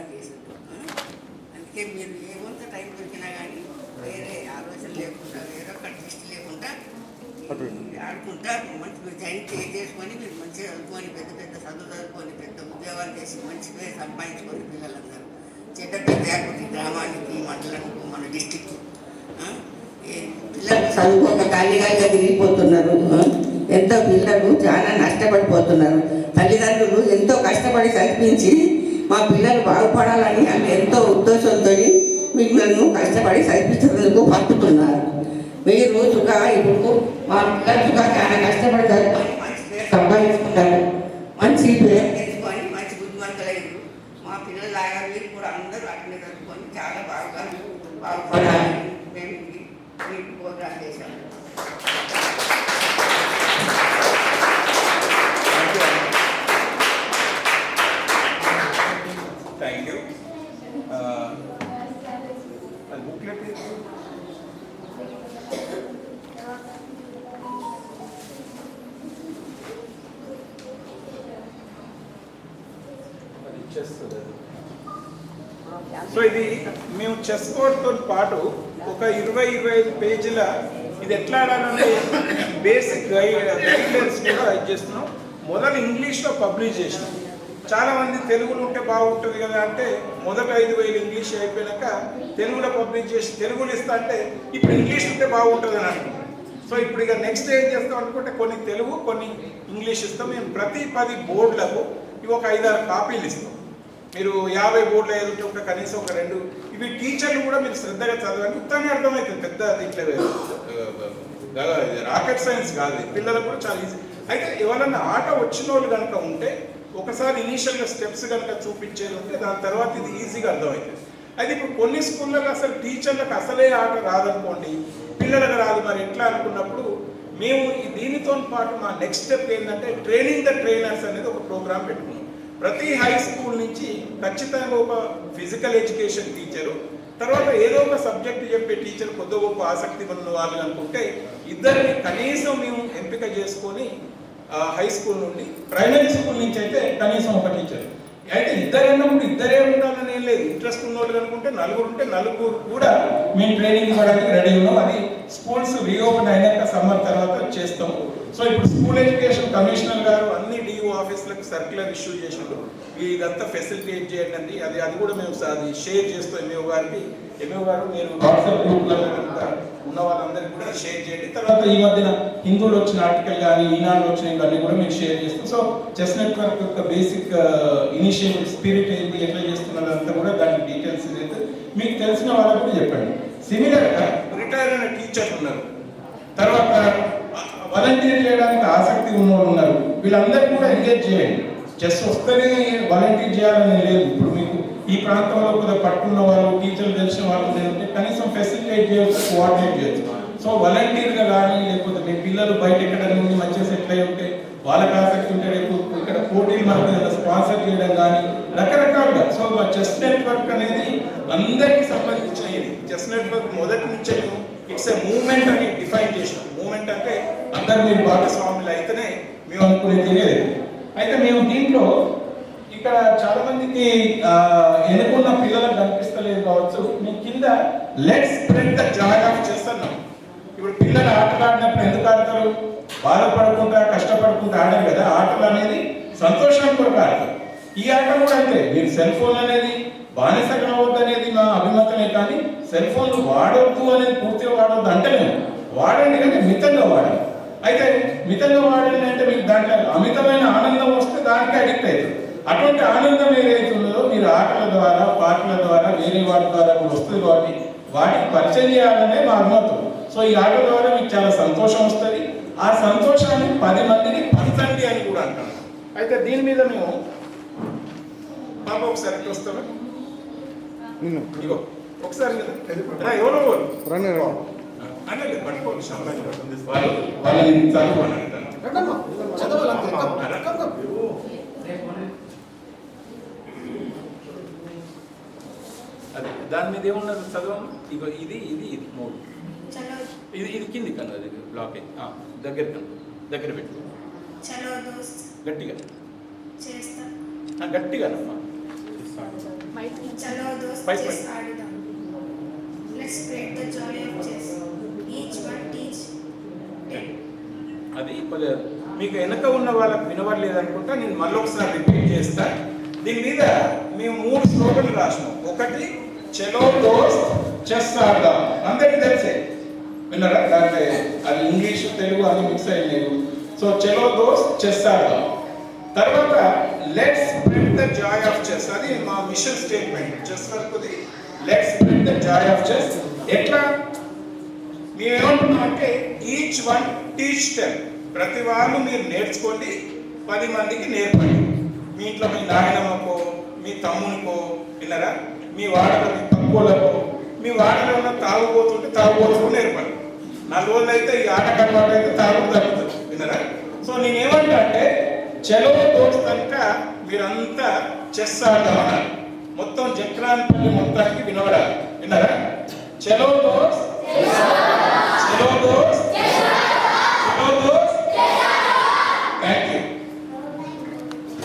Programme చేసిండు. అందుకే మీరు ఏమంత టైం దొరికినా కానీ వేరే ఆలోచన లేకుండా వేరే ఒక దృష్టి లేకుండా ఆడుకుంటా మంచి జాయిన్ చేసుకొని మీరు మంచిగా చదువుకొని పెద్ద పెద్ద చదువు చదువుకొని పెద్ద ఉద్యోగాలు చేసి మంచి పేరు సంపాదించుకొని పిల్లలందరూ చెడ్డ పెద్ద లేకపోతే గ్రామానికి మండలానికి మన డిస్టిక్ పిల్లలు చదువుకోక ఖాళీగా తిరిగిపోతున్నారు. ఎంతో పిల్లలు చాలా నష్టపడిపోతున్నారు. తల్లిదండ్రులు ఎంతో కష్టపడి చదివించి మా పిల్లలు బాగుపడాలని అని ఎంతో ఉద్దేశంతో మిమ్మల్ని కష్టపడి చదివించేందుకు పంపుతున్నారు. మీరు రోజుగా ఇప్పుడు మా పిల్లలుగా చాలా కష్టపడి చదువుకొని మంచి పేరు సంపాదించుకుంటారు. మంచి పేరు తెచ్చుకొని మంచి బుద్ధిమంతులైన మా పిల్లలాగా మీరు కూడా అందరూ అట్లనే చదువుకొని చాలా బాగుపడాలని మేము మీకు ప్రోగ్రాం చేశాము. Thank you. Booklet is chess. So ఇది మేము చెస్ బోర్డ్తో పాటు ఒక 20-25 పేజీల ఇది ఎట్లా ఆడాలనే బేసిక్ గైడ్లైన్స్ కూడా ఇచ్చేస్తున్నాం. మొదలు ఇంగ్లీష్లో పబ్లిష్ చేసినాం. చాలామంది తెలుగులో ఉంటే బాగుంటుంది కదా అంటే మొదట 5,000 ఇంగ్లీష్ అయిపోయాక తెలుగులో పబ్లిష్ చేసి తెలుగులో ఇస్తా అంటే ఇప్పుడు ఇంగ్లీష్ ఉంటే బాగుంటుంది అని అనుకుంటాం. సో ఇప్పుడు ఇక నెక్స్ట్ ఏం చేస్తాం అనుకుంటే కొన్ని తెలుగు కొన్ని ఇంగ్లీష్ ఇస్తాం. మేము ప్రతి 10 బోర్డులకు ఇవి ఒక 5-6 కాపీలు ఇస్తాం. మీరు 50 బోర్డులు ఏదో ఉంటే కనీసం ఒక 2 ఇవి టీచర్లు కూడా మీరు శ్రద్ధగా చదవండి. ఉత్తరంగా అర్థమవుతుంది. పెద్ద దీంట్లో రాకెట్ సైన్స్ కాదు, పిల్లలకు కూడా చాలా ఈజీ. అయితే ఎవరన్నా ఆట వచ్చిన వాళ్ళు కనుక ఉంటే ఒకసారి ఇనీషియల్గా స్టెప్స్ కనుక చూపించేది ఉంటే దాని తర్వాత ఇది ఈజీగా అర్థమవుతుంది. అయితే ఇప్పుడు కొన్ని స్కూళ్ళలో అసలు టీచర్లకు అసలే ఆట రాదనుకోండి, పిల్లలకు రాదు, మరి ఎట్లా అనుకున్నప్పుడు మేము దీనితో పాటు మా నెక్స్ట్ స్టెప్ ఏంటంటే ట్రైనింగ్ ద ట్రైనర్స్ అనేది ఒక ప్రోగ్రామ్ పెట్టుకున్నాం. ప్రతి హై స్కూల్ నుంచి ఖచ్చితంగా ఒక ఫిజికల్ ఎడ్యుకేషన్ టీచరు, తర్వాత ఏదో ఒక సబ్జెక్ట్ చెప్పే టీచర్ కొద్ది గొప్ప ఆసక్తి ఉన్న వాళ్ళు అనుకుంటే ఇద్దరిని కనీసం మేము ఎంపిక చేసుకొని హై స్కూల్ నుండి, ప్రైమరీ స్కూల్ నుంచి అయితే కనీసం ఒక టీచర్. అయితే ఇద్దరు అన్నప్పుడు ఇద్దరే ఉండాలని ఏం లేదు. ఇంట్రెస్ట్ ఉన్న వాళ్ళు అనుకుంటే 4 ఉంటే 4 కూడా మేము ట్రైనింగ్ ఇవ్వడానికి రెడీ ఉన్నాం. అది స్కూల్స్ రీఓపెన్ అయినాక సమ్మర్ తర్వాత చేస్తాము. సో ఇప్పుడు స్కూల్ ఎడ్యుకేషన్ కమిషనర్ గారు అన్ని డిఓ ఆఫీసులకు సర్క్యులర్ ఇష్యూ చేసినారు. ఇదంతా ఫెసిలిటేట్ చేయండి. అది కూడా మేము అది షేర్ చేస్తాం ఎంఏఓ గారికి. ఎంఏఓ గారు మీరు వాట్సాప్ గ్రూప్లలో ఉన్న వాళ్ళందరికీ కూడా షేర్ చేయండి. తర్వాత ఈ మధ్యన హిందూలో వచ్చిన ఆర్టికల్ కానీ ఈనాడులో వచ్చిన ఇవన్నీ కూడా మేము షేర్ చేస్తాం. సో చెస్ నెట్వర్క్ యొక్క బేసిక్ ఇనిషియల్ స్పిరిట్ ఏంటి, ఎట్లా చేస్తున్నారు అంతా కూడా దాని డీటెయిల్స్ అయితే మీకు తెలిసిన వాళ్ళకు కూడా చెప్పండి. సిమిలర్గా రిటైర్ అయిన టీచర్లు ఉన్నారు, తర్వాత వాలంటీర్ చేయడానికి ఆసక్తి ఉన్న వాళ్ళు ఉన్నారు. వీళ్ళందరికీ కూడా ఎంగేజ్ చేయండి. చెస్ వస్తేనే వాలంటీర్ చేయాలని లేదు. ఇప్పుడు మీకు ఈ ప్రాంతంలో కొద్దిగా పట్టుకున్న వాళ్ళు, టీచర్లు తెలిసిన వాళ్ళు లేదంటే కనీసం ఫెసిలిటేట్ చేయవచ్చు, కోఆర్డినేట్ చేయొచ్చు. సో వాలంటీర్గా కానీ లేకపోతే మీ పిల్లలు బయట ఎక్కడ నుండి మంచిగా సెటిల్ అయి ఉంటే వాళ్ళకి ఆసక్తి ఉంటే రేపు ఇక్కడ పోటీలు మనకు స్పాన్సర్ చేయడం కానీ రకరకాలుగా. సో చెస్ నెట్వర్క్ అనేది అందరికీ సంబంధించిన ఇది. చెస్ నెట్వర్క్ మొదటి నుంచే ఇట్స్ ఏ మూవ్మెంట్ అని డిఫైన్ చేసినాం. మూవ్మెంట్ అంటే అందరు మీరు భాగస్వాములు అయితేనే మేము అనుకునేది తెలియదు. అయితే మేము దీంట్లో ఇక్కడ చాలా మందికి ఎన్నుకున్న పిల్లలకు కనిపిస్తలేదు కావచ్చు. మీ కింద let's spread the joy of chess అన్నాం. ఇప్పుడు పిల్లలు ఆటలు ఆడినప్పుడు ఎందుకు ఆడతారు? బాధపడకుండా కష్టపడుకుంటూ ఆడారు కదా. ఆటలు అనేది సంతోషం కొరకు ఆడతారు. ఈ ఆట కూడా అంతే. మీరు సెల్ ఫోన్ అనేది బానిస కావద్దు అనేది మా అభిమతమే, కానీ సెల్ ఫోన్ వాడొద్దు అనేది పూర్తిగా వాడొద్దు అంటే మేము వాడండి, కానీ మితంగా వాడండి. అయితే మితంగా వాడండి అంటే మీకు దాంట్లో అమితమైన ఆనందం వస్తే దానికి అడిక్ట్ అవుతుంది. అటువంటి ఆనందం ఏదైతే ఉన్నదో మీరు ఆటల ద్వారా, పాటల ద్వారా, వేరే వాటి ద్వారా కూడా వస్తుంది. కాబట్టి వాటికి పరిచయం చేయాలనే మా అభిమతం. సో ఈ ఆట ద్వారా మీకు చాలా సంతోషం వస్తుంది. ఆ సంతోషాన్ని 10 మందిని పంచండి అని కూడా అంటాను. అయితే దీని మీద మేము పాప ఒకసారి వస్తాను. ఇగో ఒకసారి ఎవరో అంటే పట్టుకోండి. వాళ్ళని చదువు అని అంటాను. అదే దాని మీద ఏమున్నది చదవము. ఇగో ఇది ఇది ఇది 3 ఇది కింది కన్నా అది బ్లాక్ దగ్గర కన్నా దగ్గర పెట్టు గట్టిగా గట్టిగానమ్మా. Chalo dost, Five chess points. Aadudam. Let's spread the joy of chess. Each one teach 10. అది కొద్దిగా మీకు వెనక ఉన్న వాళ్ళకి వినవట్లేదు అనుకుంటా, నేను మళ్ళీ ఒకసారి రిపీట్ చేస్తా. దీని మీద మేము 3 స్లోగన్లు రాసినాం. ఒకటి చలో దోస్త్ చెస్ ఆడదాం, అందరికీ తెలిసే విన్నారా? అంటే అది ఇంగ్లీషు తెలుగు అని మిక్స్ అయ్యలేదు. సో చలో దోస్త్ చెస్ ఆడదాం. తర్వాత let's spread the joy of chess, అది మా మిషన్ స్టేట్మెంట్. చెస్ వరకుది let's spread the joy of chess. ఎట్లా మేమేమంటున్నాం అంటే ఈచ్ వన్ టీచ్ 10. ప్రతి వాళ్ళు మీరు నేర్చుకోండి, 10 మందికి నేర్పండి. మీ ఇంట్లో మీ నాయనమ్మకో, మీ తమ్మునికో, విన్నారా, మీ వాడలో మీ తక్కువలకో, మీ వాడలో ఉన్న తాగుబోతుకు నేర్పండి. 4 రోజులు అయితే ఈ ఆట కలవాటు అయితే తాగుడు తగ్గుతుంది, విన్నారా? సో నేనేమంటా అంటే చలో దోస్త్ కనుక మీరంతా చెస్ ఆడదాం అన్నారు. మొత్తం జక్రాన్పల్లి మొత్తానికి వినవడాలి, విన్నారా? చలో దోస్త్, చలో దోస్త్